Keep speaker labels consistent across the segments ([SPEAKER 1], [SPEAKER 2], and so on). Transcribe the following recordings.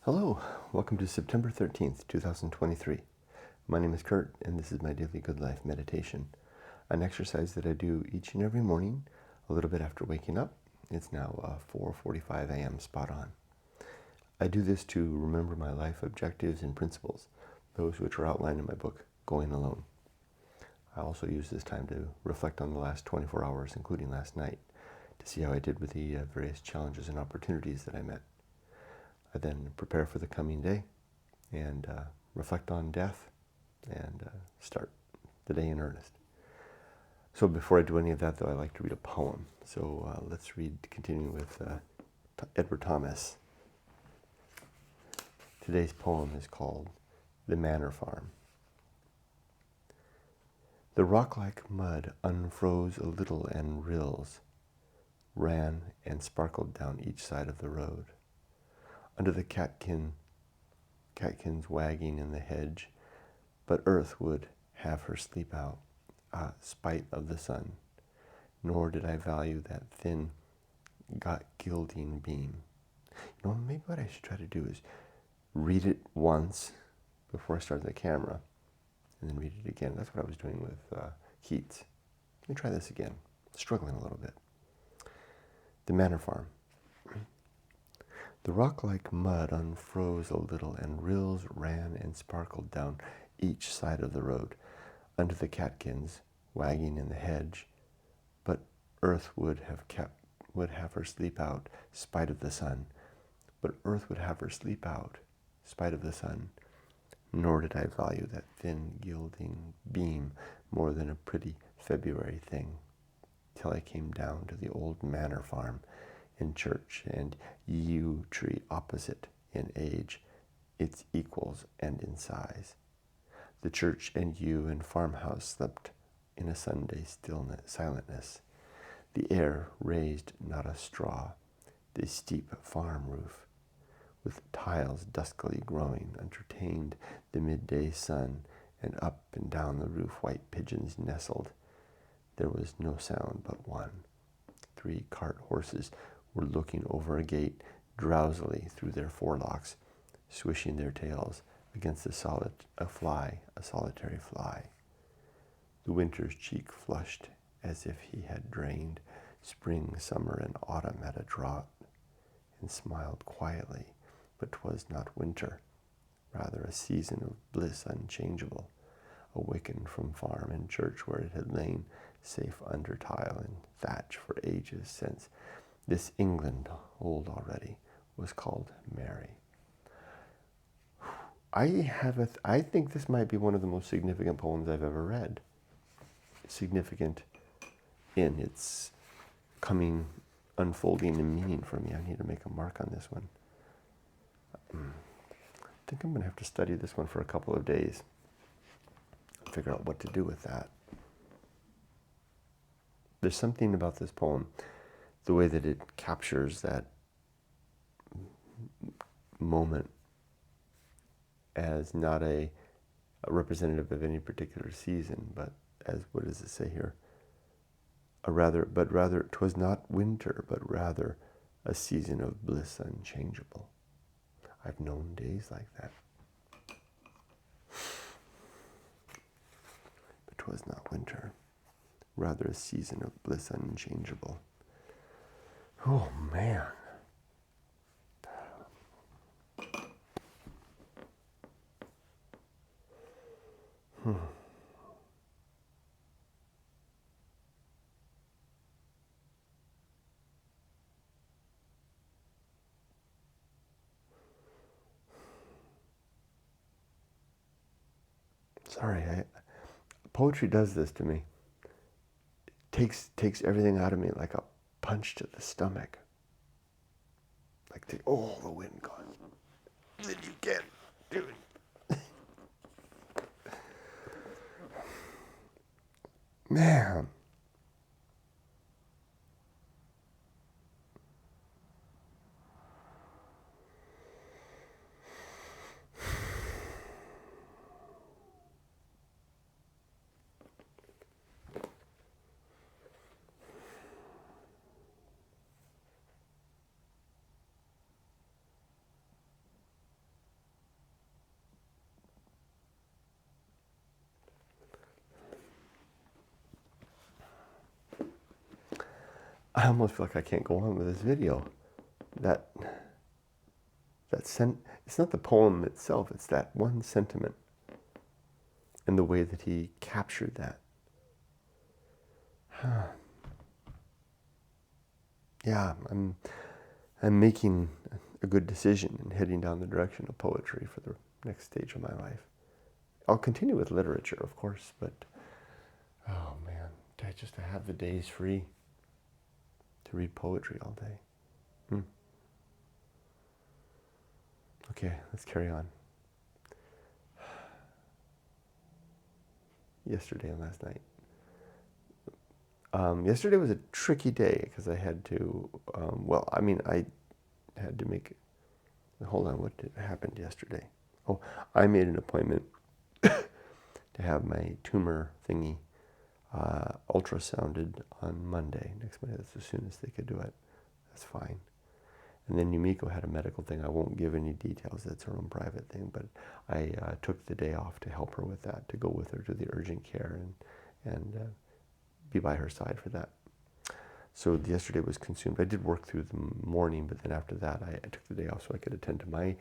[SPEAKER 1] Hello, welcome to September 13th, 2023. My name is Kurt, and this is my daily Good Life meditation, an exercise that I do each and every morning, a little bit after waking up. It's now 4:45 a.m. spot on. I do this to remember my life objectives and principles, those which are outlined in my book, Going Alone. I also use this time to reflect on the last 24 hours, including last night, to see how I did with the various challenges and opportunities that I met. I then prepare for the coming day and reflect on death and start the day in earnest. So before I do any of that, though, I like to read a poem. So let's continue with Edward Thomas. Today's poem is called The Manor Farm. The rock-like mud unfroze a little, and rills ran and sparkled down each side of the road. Under the catkins wagging in the hedge, but earth would have her sleep out, spite of the sun. Nor did I value that thin, gilding beam. You know, maybe what I should try to do is read it once before I start the camera, and then read it again. That's what I was doing with Keats. Let me try this again. Struggling a little bit. The Manor Farm. The rock-like mud unfroze a little, and rills ran and sparkled down each side of the road, under the catkins wagging in the hedge. But earth would have her sleep out, spite of the sun. But earth would have her sleep out, spite of the sun. Nor did I value that thin gilding beam more than a pretty February thing, till I came down to the old manor farm in church and yew tree opposite in age, its equals and in size. The church and yew and farmhouse slept in a Sunday silentness. The air raised not a straw. The steep farm roof, with tiles duskily growing, entertained the midday sun, and up and down the roof white pigeons nestled. There was no sound but one. 3 cart horses were looking over a gate drowsily through their forelocks, swishing their tails against a solitary fly. The winter's cheek flushed as if he had drained spring, summer, and autumn at a draught, and smiled quietly, but 'twas not winter, rather a season of bliss unchangeable, awakened from farm and church where it had lain safe under tile and thatch for ages since. This England, old already, was called Mary. I think this might be one of the most significant poems I've ever read. Significant in its coming, unfolding, and meaning for me. I need to make a mark on this one. I think I'm going to have to study this one for a couple of days. Figure out what to do with that. There's something about this poem, the way that it captures that moment as not a representative of any particular season, but as, what does it say here? Rather, 'twas not winter, but rather a season of bliss unchangeable. I've known days like that. But 'twas not winter, rather a season of bliss unchangeable. Oh, man. Sorry, poetry does this to me. Takes everything out of me like a punch to the stomach. Like the wind gone. Then you get, dude. Man. I almost feel like I can't go on with this video. It's not the poem itself, it's that one sentiment and the way that he captured that. Yeah, I'm making a good decision and heading down the direction of poetry for the next stage of my life. I'll continue with literature, of course, but oh man, just to have the days free to read poetry all day. Okay, let's carry on. Yesterday and last night. Yesterday was a tricky day because I had to, I had to make, hold on, what happened yesterday? Oh, I made an appointment to have my tumor thingy ultrasounded on Monday, next Monday. That's as soon as they could do it. That's fine. And then Yumiko had a medical thing. I won't give any details. That's her own private thing. But I took the day off to help her with that, to go with her to the urgent care and be by her side for that. So yesterday was consumed. I did work through the morning, but then after that, I took the day off so I could attend to my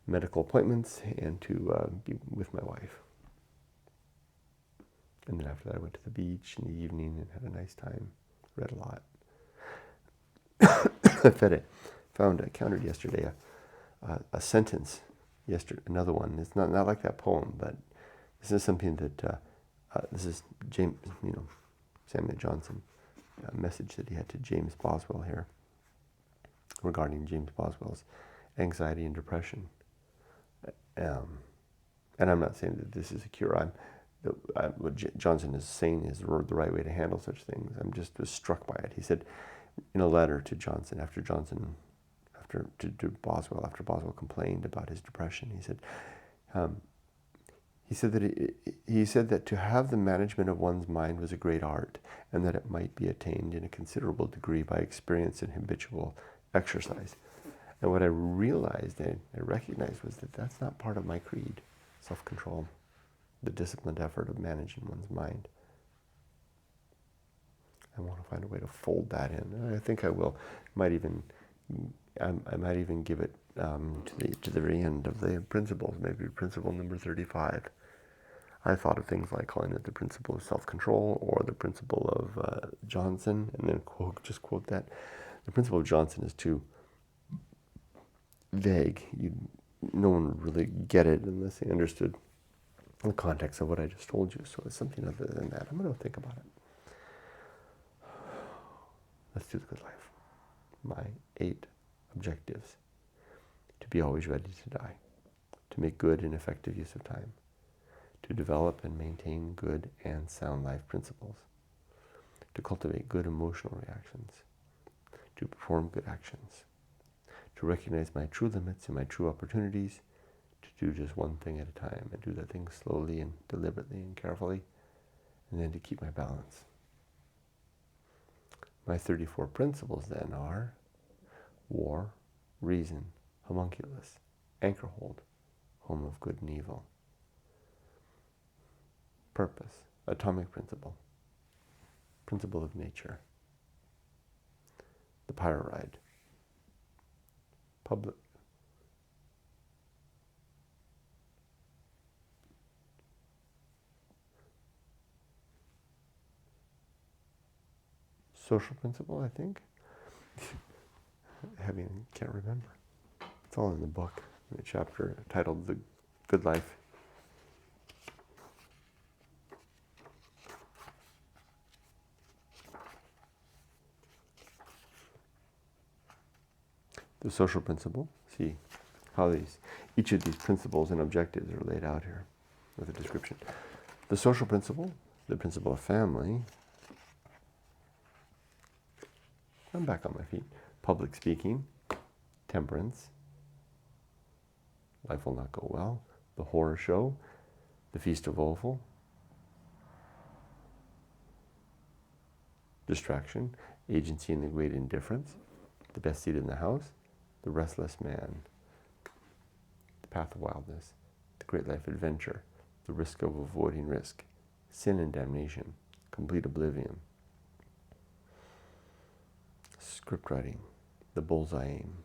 [SPEAKER 1] medical appointments and to be with my wife. And then after that, I went to the beach in the evening and had a nice time. Read a lot. I counted yesterday a sentence. Yesterday, another one. It's not like that poem, but this is something that this is Samuel Johnson, a message that he had to James Boswell here regarding James Boswell's anxiety and depression. And I'm not saying that this is a cure. What Johnson is saying is the right way to handle such things. I'm just was struck by it. He said in a letter to Johnson, after Boswell complained about his depression, he said that to have the management of one's mind was a great art, and that it might be attained in a considerable degree by experience and habitual exercise. And what I realized and I recognized was that that's not part of my creed, self-control, the disciplined effort of managing one's mind. I want to find a way to fold that in. And I think I will. I might even give it to the very end of the principles, maybe principle number 35. I thought of things like calling it the principle of self-control or the principle of Johnson, and then just quote that. The principle of Johnson is too vague. No one would really get it unless they understood the context of what I just told you. So it's something other than that. I'm going to think about it. Let's do the good life. My 8 objectives. To be always ready to die. To make good and effective use of time. To develop and maintain good and sound life principles. To cultivate good emotional reactions. To perform good actions. To recognize my true limits and my true opportunities. To do just one thing at a time and do that thing slowly and deliberately and carefully. And then to keep my balance. My 34 principles then are war, reason, homunculus, anchor hold, home of good and evil. Purpose, atomic principle, principle of nature. The pyroride, public, social principle, I think. Can't remember. It's all in the book, in the chapter titled The Good Life. The social principle, see how each of these principles and objectives are laid out here with a description. The social principle, the principle of family. I'm back on my feet. Public speaking, temperance, life will not go well, the horror show, the feast of offal, distraction, agency and the great indifference, the best seat in the house, the restless man, the path of wildness, the great life adventure, the risk of avoiding risk, sin and damnation, complete oblivion, script writing, the bullseye aim,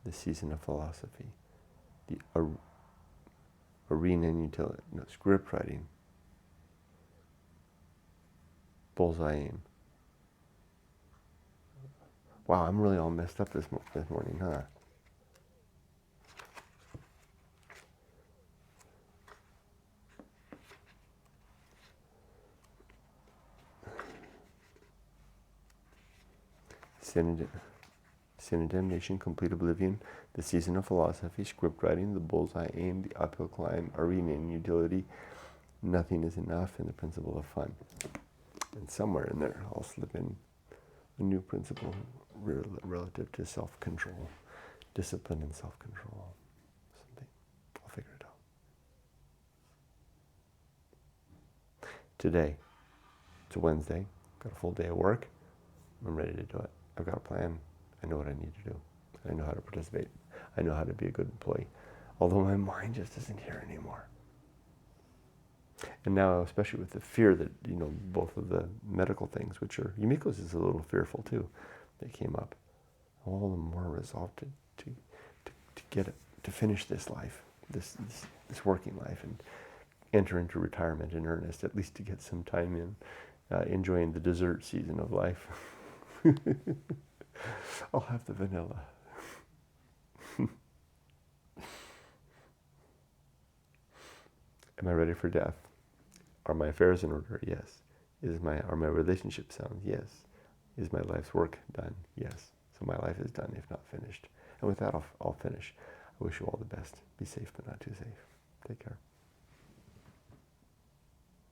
[SPEAKER 1] the season of philosophy, the arena and utility, no, script writing, bullseye aim. Wow, I'm really all messed up this morning, huh? Sin and damnation, complete oblivion, the season of philosophy, script writing, the bullseye aim, the uphill climb, arena and utility, nothing is enough, and the principle of fun. And somewhere in there, I'll slip in a new principle relative to self-control, discipline and self-control. Something. I'll figure it out. Today, it's a Wednesday, got a full day of work. I'm ready to do it. I've got a plan. I know what I need to do. I know how to participate. I know how to be a good employee. Although my mind just isn't here anymore. And now, especially with the fear that, both of the medical things, which are, Yumiko's is a little fearful too, that came up. All the more resolved to get it, to finish this life, this working life, and enter into retirement in earnest, at least to get some time in, enjoying the dessert season of life. I'll have the vanilla. Am I ready for death? Are my affairs in order? Yes. Are my relationships sound? Yes. Is my life's work done? Yes. So my life is done, if not finished. And with that, I'll finish. I wish you all the best. Be safe, but not too safe. Take care.